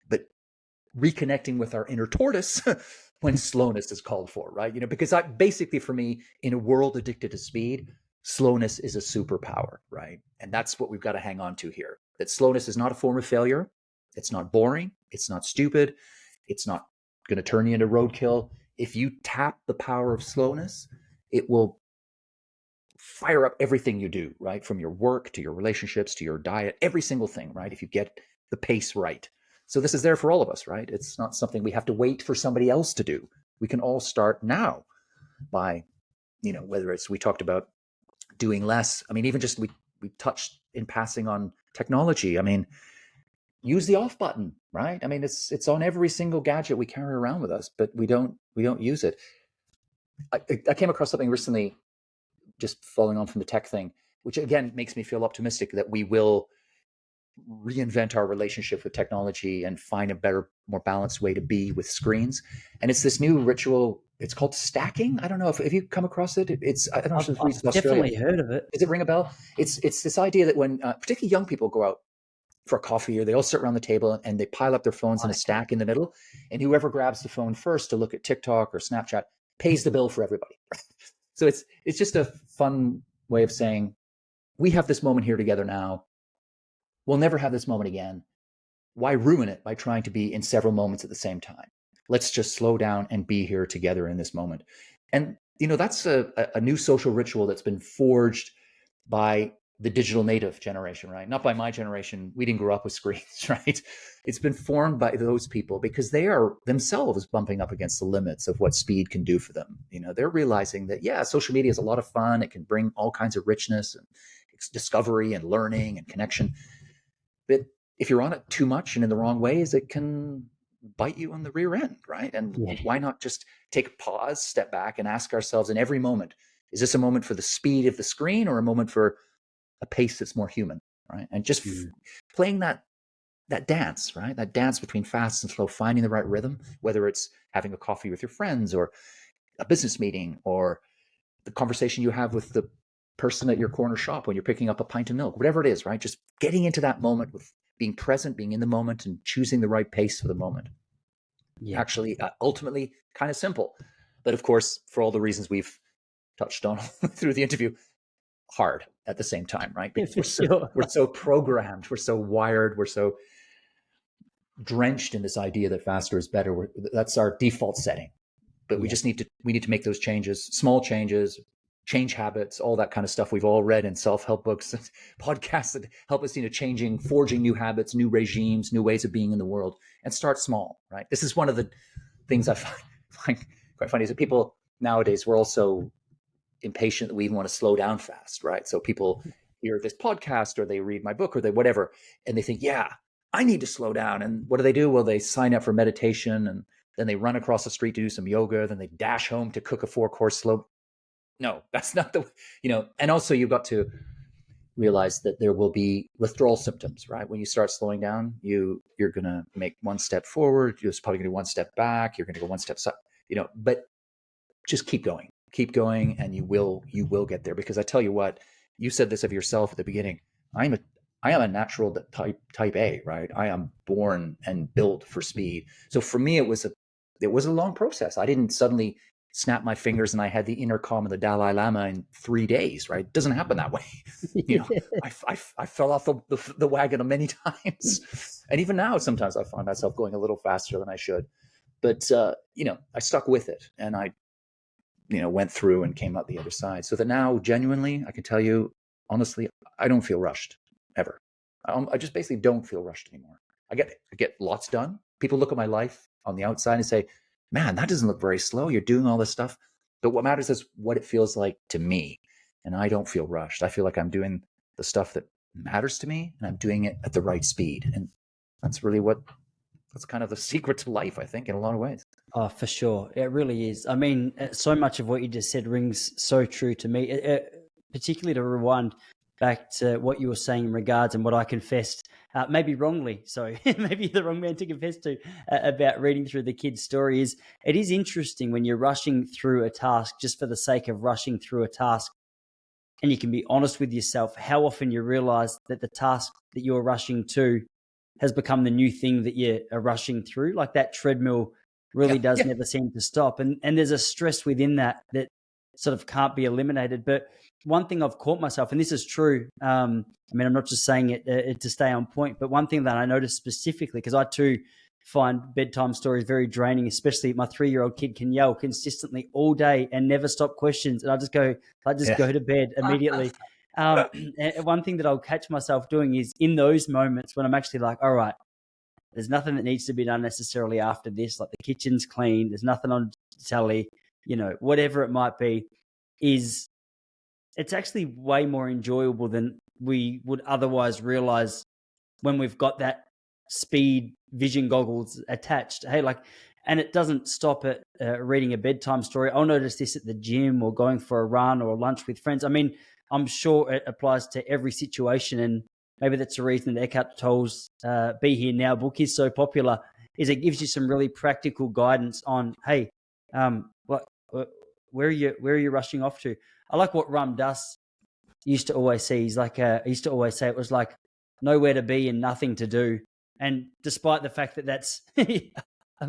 but reconnecting with our inner tortoise when slowness is called for, right? Because basically for me, in a world addicted to speed, slowness is a superpower, right? And that's what we've got to hang on to here. That slowness is not a form of failure. It's not boring. It's not stupid. It's not going to turn you into roadkill. If you tap the power of slowness, it will fire up everything you do, right? From your work to your relationships to your diet, every single thing, right? If you get the pace right. So this is there for all of us, right? It's not something we have to wait for somebody else to do. We can all start now by, whether it's, we talked about doing less. I mean, even just we touched in passing on technology. I mean, use the off button, right? I mean, it's on every single gadget we carry around with us, but we don't use it. I came across something recently, just following on from the tech thing, which again makes me feel optimistic that we will reinvent our relationship with technology and find a better, more balanced way to be with screens. And it's this new ritual. It's called stacking. I don't know if you've come across it. I don't know if it's I've definitely heard of it. Does it ring a bell? It's this idea that when particularly young people go out for a coffee, or they all sit around the table and they pile up their phones in a stack in the middle, and whoever grabs the phone first to look at TikTok or Snapchat pays the bill for everybody. So it's just a fun way of saying, we have this moment here together now. We'll never have this moment again. Why ruin it by trying to be in several moments at the same time? Let's just slow down and be here together in this moment. And, that's a new social ritual that's been forged by the digital native generation, right? Not by my generation. We didn't grow up with screens, right? It's been formed by those people because they are themselves bumping up against the limits of what speed can do for them. They're realizing that, yeah, social media is a lot of fun. It can bring all kinds of richness and discovery and learning and connection. But if you're on it too much and in the wrong ways, it can bite you on the rear end, right? And why not just take a pause, step back, and ask ourselves in every moment, is this a moment for the speed of the screen or a moment for a pace that's more human, right? And just playing that dance, right? That dance between fast and slow, finding the right rhythm, whether it's having a coffee with your friends or a business meeting or the conversation you have with the person at your corner shop when you're picking up a pint of milk, whatever it is, right? Just getting into that moment with being present, being in the moment, and choosing the right pace for the moment. Yeah. Actually, ultimately, kind of simple. But of course, for all the reasons we've touched on through the interview, hard at the same time, right? Because we're so programmed, we're so wired, we're so drenched in this idea that faster is better. That's our default setting. But we need to make those changes, small changes, change habits, all that kind of stuff we've all read in self-help books, podcasts that help us, forging new habits, new regimes, new ways of being in the world, and start small, right? This is one of the things I find quite funny is that people nowadays, we're also impatient that we even want to slow down fast, right? So people hear this podcast or they read my book or they whatever, and they think, yeah, I need to slow down. And what do? Well, they sign up for meditation, and then they run across the street to do some yoga, then they dash home to cook a 4-course slow. No, that's not the, and also you've got to realize that there will be withdrawal symptoms, right? When you start slowing down, you're going to make one step forward. You're probably going to do one step back. You're going to go one step side, but just keep going, and you will get there. Because I tell you what, you said this of yourself at the beginning. I am a natural type A, right? I am born and built for speed. So for me, it was a long process. I didn't suddenly snap my fingers and I had the intercom of the Dalai Lama in 3 days, right? It doesn't happen that way. I fell off the wagon many times. And even now, sometimes I find myself going a little faster than I should. But, I stuck with it, and I, went through and came out the other side. So that now, genuinely, I can tell you, honestly, I don't feel rushed ever. I just basically don't feel rushed anymore. I get lots done. People look at my life on the outside and say, man, that doesn't look very slow. You're doing all this stuff. But what matters is what it feels like to me. And I don't feel rushed. I feel like I'm doing the stuff that matters to me, and I'm doing it at the right speed. And that's really that's kind of the secret to life, I think, in a lot of ways. Oh, for sure. It really is. I mean, so much of what you just said rings so true to me, particularly to rewind back to what you were saying in regards and what I confessed, maybe wrongly. So maybe you're the wrong man to confess to about reading through the kid's story. It is interesting when you're rushing through a task just for the sake of rushing through a task, and you can be honest with yourself, how often you realize that the task that you're rushing to has become the new thing that you are rushing through. Like that treadmill really does never seem to stop. And there's a stress within that sort of can't be eliminated. But one thing I've caught myself, and this is true, I mean, I'm not just saying it to stay on point, but one thing that I noticed specifically, because I too find bedtime stories very draining, especially my 3-year-old kid can yell consistently all day and never stop questions. And I just go to bed immediately. And one thing that I'll catch myself doing is in those moments when I'm actually like, all right, there's nothing that needs to be done necessarily after this. Like the kitchen's clean. There's nothing on telly, whatever it might be, it's actually way more enjoyable than we would otherwise realize when we've got that speed vision goggles attached. And it doesn't stop at reading a bedtime story. I'll notice this at the gym or going for a run or lunch with friends. I mean, I'm sure it applies to every situation, and maybe that's the reason that Eckhart Tolle's Be Here Now book is so popular, is it gives you some really practical guidance on, hey, where are you rushing off to? I like what Ram Dass used to always say. He's like, he used to always say it was like nowhere to be and nothing to do. And despite the fact that that's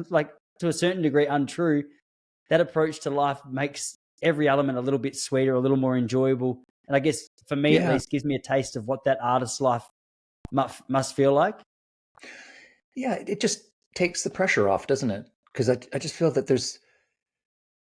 like to a certain degree untrue, that approach to life makes every element a little bit sweeter, a little more enjoyable. And I guess for me, at least, gives me a taste of what that artist's life must feel like. Yeah, it just takes the pressure off, doesn't it? Because I just feel that there's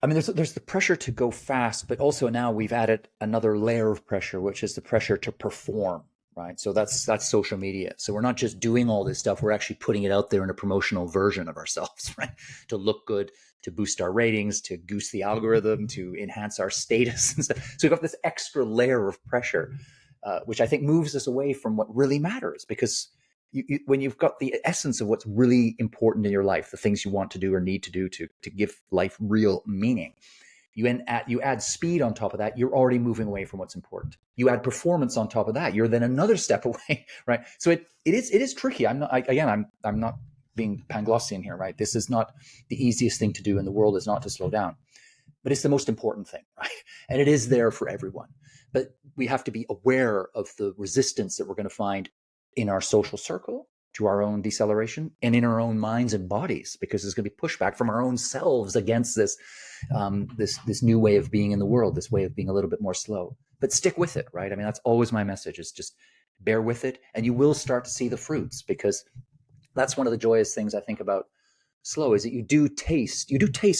the pressure to go fast, but also now we've added another layer of pressure, which is the pressure to perform, right? So that's social media. So we're not just doing all this stuff, we're actually putting it out there in a promotional version of ourselves, right? To look good, to boost our ratings, to goose the algorithm, to enhance our status and stuff. So we've got this extra layer of pressure, which I think moves us away from what really matters, because when you've got the essence of what's really important in your life, the things you want to do or need to do to give life real meaning, you add speed on top of that, you're already moving away from what's important. You add performance on top of that, you're then another step away, right? So it is tricky. I'm not being Panglossian here, right? This is not the easiest thing to do in the world, is not to slow down, but it's the most important thing, right? And it is there for everyone. But we have to be aware of the resistance that we're going to find in our social circle to our own deceleration, and in our own minds and bodies, because there's going to be pushback from our own selves against this new way of being in the world, this way of being a little bit more slow. But stick with it, right? I mean, that's always my message, is just bear with it, and you will start to see the fruits, because that's one of the joyous things I think about slow, is that you do taste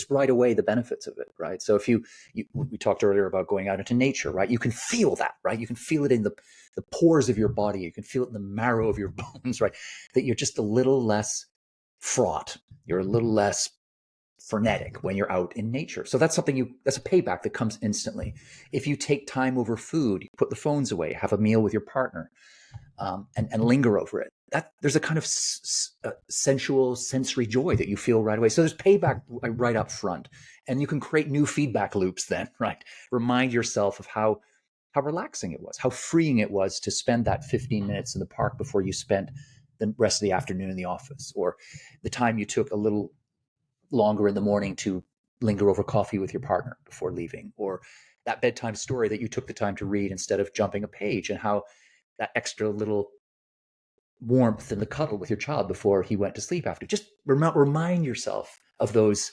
right away the benefits of it, right? So if we talked earlier about going out into nature, right? You can feel that, right? You can feel it in the pores of your body. You can feel it in the marrow of your bones, right? That you're just a little less fraught. You're a little less frenetic when you're out in nature. So that's that's a payback that comes instantly. If you take time over food, you put the phones away, have a meal with your partner, and linger over it, there's a kind of sensual sensory joy that you feel right away. So there's payback right up front, and you can create new feedback loops then, right? Remind yourself of how relaxing it was, how freeing it was to spend that 15 minutes in the park before you spent the rest of the afternoon in the office, or the time you took a little longer in the morning to linger over coffee with your partner before leaving, or that bedtime story that you took the time to read instead of jumping a page, and how that extra little warmth in the cuddle with your child before he went to sleep after. Just remind yourself of those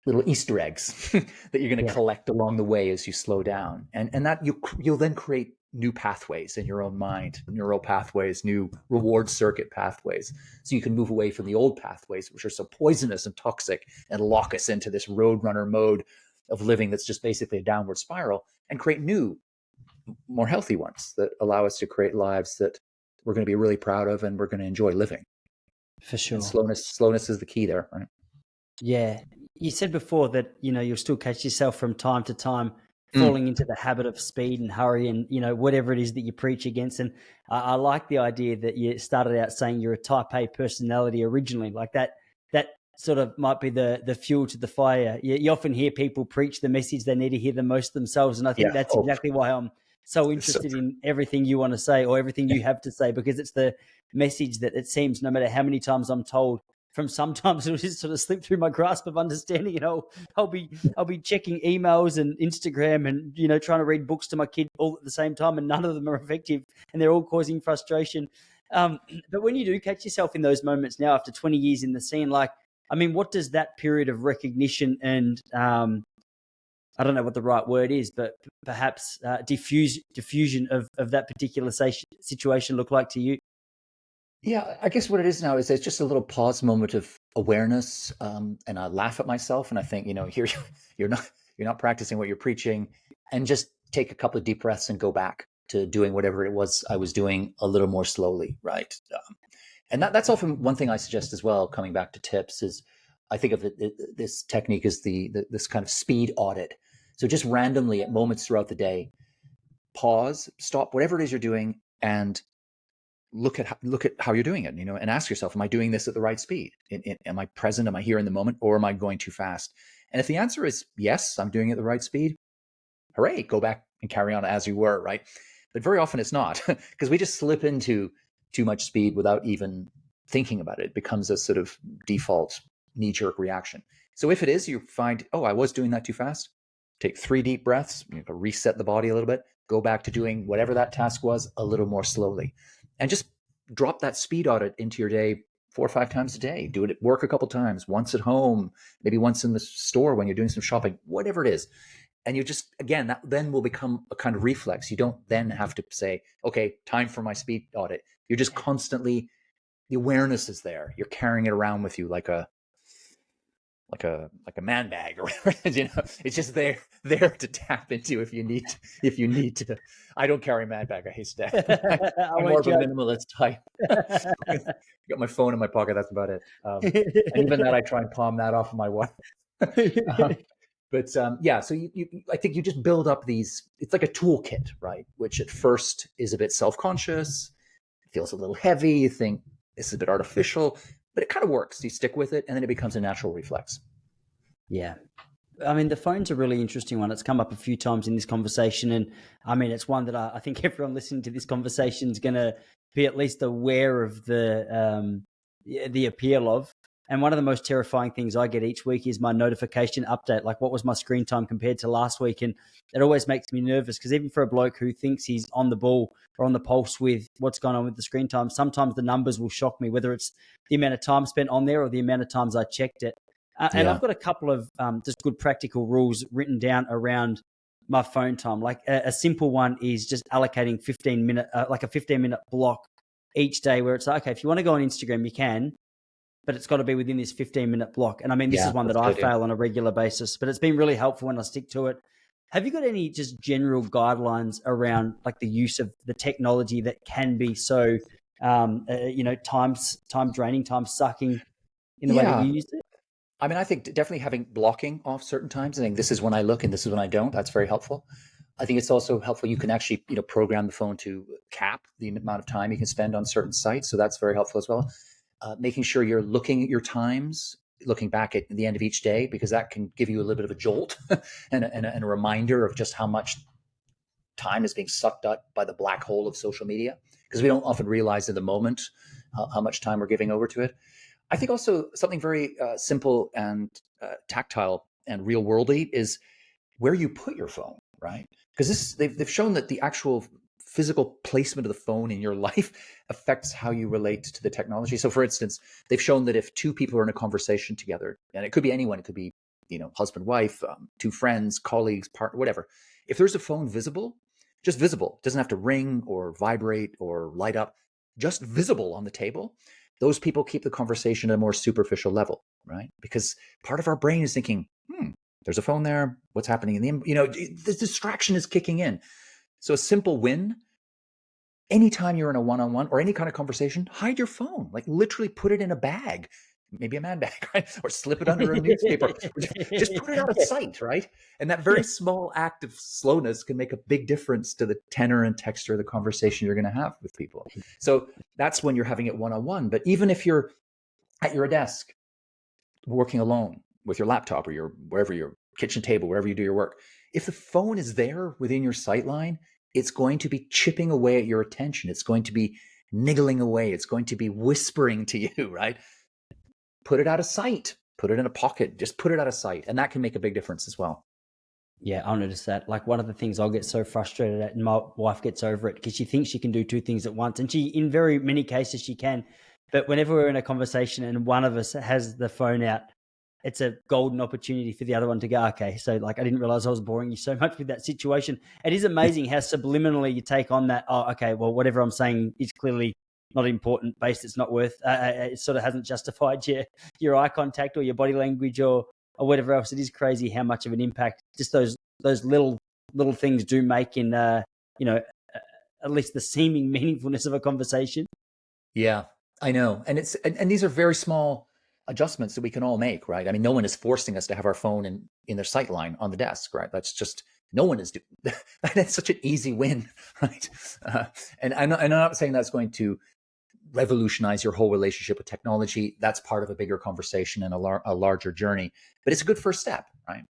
little Easter eggs that you're going to collect along the way as you slow down. And that you'll then create new pathways in your own mind, neural pathways, new reward circuit pathways. So you can move away from the old pathways, which are so poisonous and toxic and lock us into this roadrunner mode of living that's just basically a downward spiral, and create new, more healthy ones that allow us to create lives that we're going to be really proud of and we're going to enjoy living. For sure. And slowness is the key there, right? Yeah. You said before that, you'll still catch yourself from time to time falling into the habit of speed and hurry and, whatever it is that you preach against. And I like the idea that you started out saying you're a type A personality originally, like that sort of might be the fuel to the fire. You often hear people preach the message they need to hear the most themselves. And I think that's exactly why I'm so interested in everything you want to say, or everything you have to say, because it's the message that it seems, no matter how many times I'm told, from sometimes it'll just sort of slip through my grasp of understanding. I'll be checking emails and Instagram and, trying to read books to my kid all at the same time, and none of them are effective and they're all causing frustration. But when you do catch yourself in those moments now after 20 years in the scene, what does that period of recognition and, I don't know what the right word is, but perhaps diffusion of that particular situation look like to you? Yeah, I guess what it is now is it's just a little pause moment of awareness, and I laugh at myself and I think, here you're not practicing what you're preaching, and just take a couple of deep breaths and go back to doing whatever it was I was doing a little more slowly, right? And that's often one thing I suggest as well. Coming back to tips, is I think of this technique as this kind of speed audit. So just randomly at moments throughout the day, pause, stop whatever it is you're doing, and look at how you're doing it, and ask yourself, am I doing this at the right speed? Am I present? Am I here in the moment, or am I going too fast? And if the answer is yes, I'm doing it at the right speed, hooray, go back and carry on as you were, right? But very often it's not, because we just slip into too much speed without even thinking about it. It becomes a sort of default knee-jerk reaction. So if it is, you find, oh, I was doing that too fast, take 3 deep breaths, reset the body a little bit, go back to doing whatever that task was a little more slowly. And just drop that speed audit into your day 4 or 5 times a day. Do it at work a couple times, once at home, maybe once in the store when you're doing some shopping, whatever it is. And you just, again, that then will become a kind of reflex. You don't then have to say, okay, time for my speed audit. You're just constantly, the awareness is there. You're carrying it around with you like a man bag or whatever. It's just there to tap into if you need to. I don't carry a man bag. I hate that. I'm more of a minimalist type. Got my phone in my pocket. That's about it. And even that, I try and palm that off of my wife. Yeah, so I think you just build up these. It's like a toolkit, right? Which at first is a bit self-conscious. It feels a little heavy. You think this is a bit artificial, but it kind of works. You stick with it, and then it becomes a natural reflex. Yeah. I mean, the phone's a really interesting one. It's come up a few times in this conversation. And I mean, it's one that I think everyone listening to this conversation is going to be at least aware of the appeal of. And one of the most terrifying things I get each week is my notification update. Like, what was my screen time compared to last week? And it always makes me nervous, because even for a bloke who thinks he's on the ball or on the pulse with what's going on with the screen time, sometimes the numbers will shock me, whether it's the amount of time spent on there or the amount of times I checked it. And I've got a couple of just good practical rules written down around my phone time. Like a simple one is just allocating a 15-minute block each day, where it's like, okay, if you want to go on Instagram, you can, but it's got to be within this 15-minute block. And I mean, this is one that I fail on a regular basis, but it's been really helpful when I stick to it. Have you got any just general guidelines around like the use of the technology that can be so, time draining, time sucking in the way that you used it? I mean, I think definitely having blocking off certain times, I think this is when I look and this is when I don't. That's very helpful. I think it's also helpful. You can actually, program the phone to cap the amount of time you can spend on certain sites. So that's very helpful as well. Making sure you're looking at your times, looking back at the end of each day, because that can give you a little bit of a jolt and a reminder of just how much time is being sucked up by the black hole of social media, because we don't often realize in the moment how much time we're giving over to it. I think also something very simple and tactile and real worldy is where you put your phone, right? Because they've shown that the actual physical placement of the phone in your life affects how you relate to the technology. So for instance, they've shown that if 2 people are in a conversation together, and it could be anyone, it could be, husband, wife, 2 friends, colleagues, partner, whatever. If there's a phone visible, just visible, it doesn't have to ring or vibrate or light up, just visible on the table, those people keep the conversation at a more superficial level, right? Because part of our brain is thinking, there's a phone there. What's happening in the distraction is kicking in. So a simple win, anytime you're in a one-on-one or any kind of conversation, hide your phone, like literally put it in a bag, maybe a man bag, right? Or slip it under a newspaper. Just put it out of sight, right? And that very small act of slowness can make a big difference to the tenor and texture of the conversation you're going to have with people. So that's when you're having it one-on-one. But even if you're at your desk, working alone with your laptop or wherever your kitchen table, wherever you do your work, if the phone is there within your sight line, it's going to be chipping away at your attention. It's going to be niggling away. It's going to be whispering to you, right? Put it out of sight, put it in a pocket, just put it out of sight. And that can make a big difference as well. Yeah, I noticed that. Like, one of the things I'll get so frustrated at, and my wife gets over it, because she thinks she can do 2 things at once. And in very many cases, she can. But whenever we're in a conversation and one of us has the phone out, it's a golden opportunity for the other one to go, okay, so like I didn't realize I was boring you so much with that situation. It is amazing how subliminally you take on that. Oh, okay, well, whatever I'm saying is clearly not important, based. It's not worth. It sort of hasn't justified your eye contact or your body language or whatever else. It is crazy how much of an impact just those little things do make in at least the seeming meaningfulness of a conversation. Yeah, I know. And these are very small adjustments that we can all make, right? I mean, no one is forcing us to have our phone in their sight line on the desk, right? That's just, no one is doing that's such an easy win, right? And I'm not saying that's going to revolutionize your whole relationship with technology. That's part of a bigger conversation and a larger journey, but it's a good first step, right?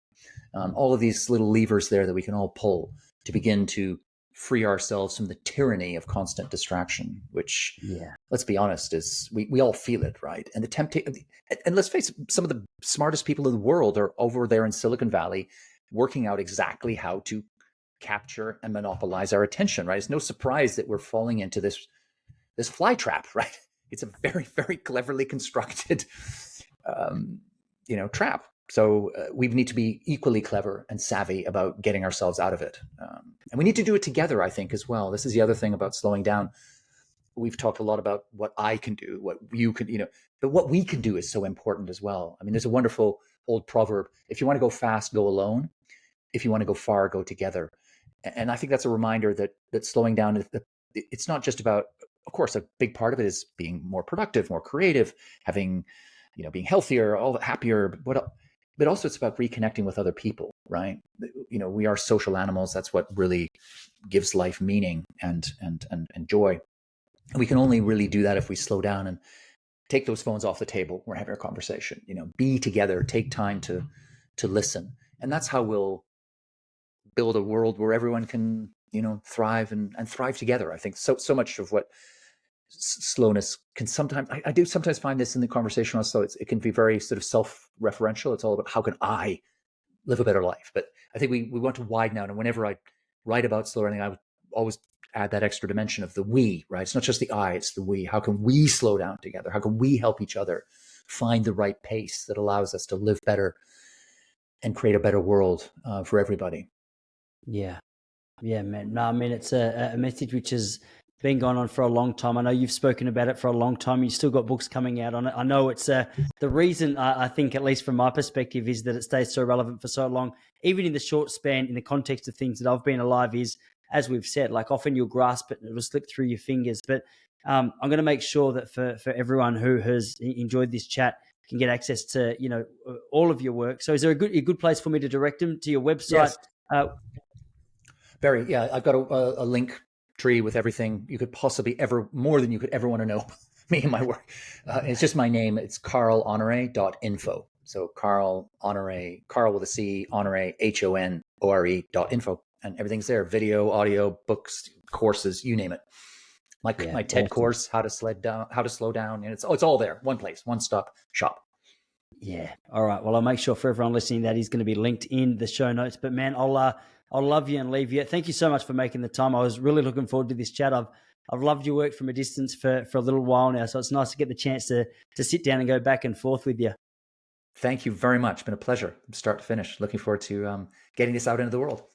All of these little levers there that we can all pull to begin to free ourselves from the tyranny of constant distraction, which, let's be honest, is we all feel it, right? And the temptation, and let's face it, some of the smartest people in the world are over there in Silicon Valley working out exactly how to capture and monopolize our attention, right? It's no surprise that we're falling into this fly trap, right? It's a very, very cleverly constructed, trap. So we need to be equally clever and savvy about getting ourselves out of it. And we need to do it together, I think, as well. This is the other thing about slowing down. We've talked a lot about what I can do, what you can, but what we can do is so important as well. I mean, there's a wonderful old proverb: if you want to go fast, go alone. If you want to go far, go together. And I think that's a reminder that slowing down, it's not just about, of course, a big part of it is being more productive, more creative, having, being healthier, all happier, but also it's about reconnecting with other people, right? We are social animals. That's what really gives life meaning and joy. And we can only really do that if we slow down and take those phones off the table. We're having a conversation, be together, take time to listen. And that's how we'll build a world where everyone can, thrive and thrive together. I think so much of what slowness can sometimes, I do sometimes find this in the conversation also, it can be very sort of self-referential. It's all about how can I live a better life? But I think we want to widen out. And whenever I write about slow learning, I would always add that extra dimension of the we, right? It's not just the I, it's the we. How can we slow down together? How can we help each other find the right pace that allows us to live better and create a better world for everybody? Yeah, man. No, I mean, it's a message which has been going on for a long time. I know you've spoken about it for a long time. You've still got books coming out on it. I know it's the reason, I think, at least from my perspective, is that it stays so relevant for so long, even in the short span, in the context of things that I've been alive, is, as we've said, like often you'll grasp it and it'll slip through your fingers. But I'm going to make sure that for everyone who has enjoyed this chat can get access to, all of your work. So is there a good place for me to direct them to your website? Yes. Barry, yeah, I've got a link tree with everything you could possibly more than you could ever want to know me and my work. It's just my name. It's carlhonoré.info. So Carl Honoré, Carl with a C, Honoré, HONORE.info. And everything's there: video, audio, books, courses, you name it. My TED course, how to slow down. And it's all there. One place, one stop shop. Yeah. All right. Well, I'll make sure for everyone listening that is going to be linked in the show notes. But man, I'll love you and leave you. Thank you so much for making the time. I was really looking forward to this chat. I've loved your work from a distance for a little while now, so it's nice to get the chance to sit down and go back and forth with you. Thank you very much. It's been a pleasure from start to finish. Looking forward to getting this out into the world.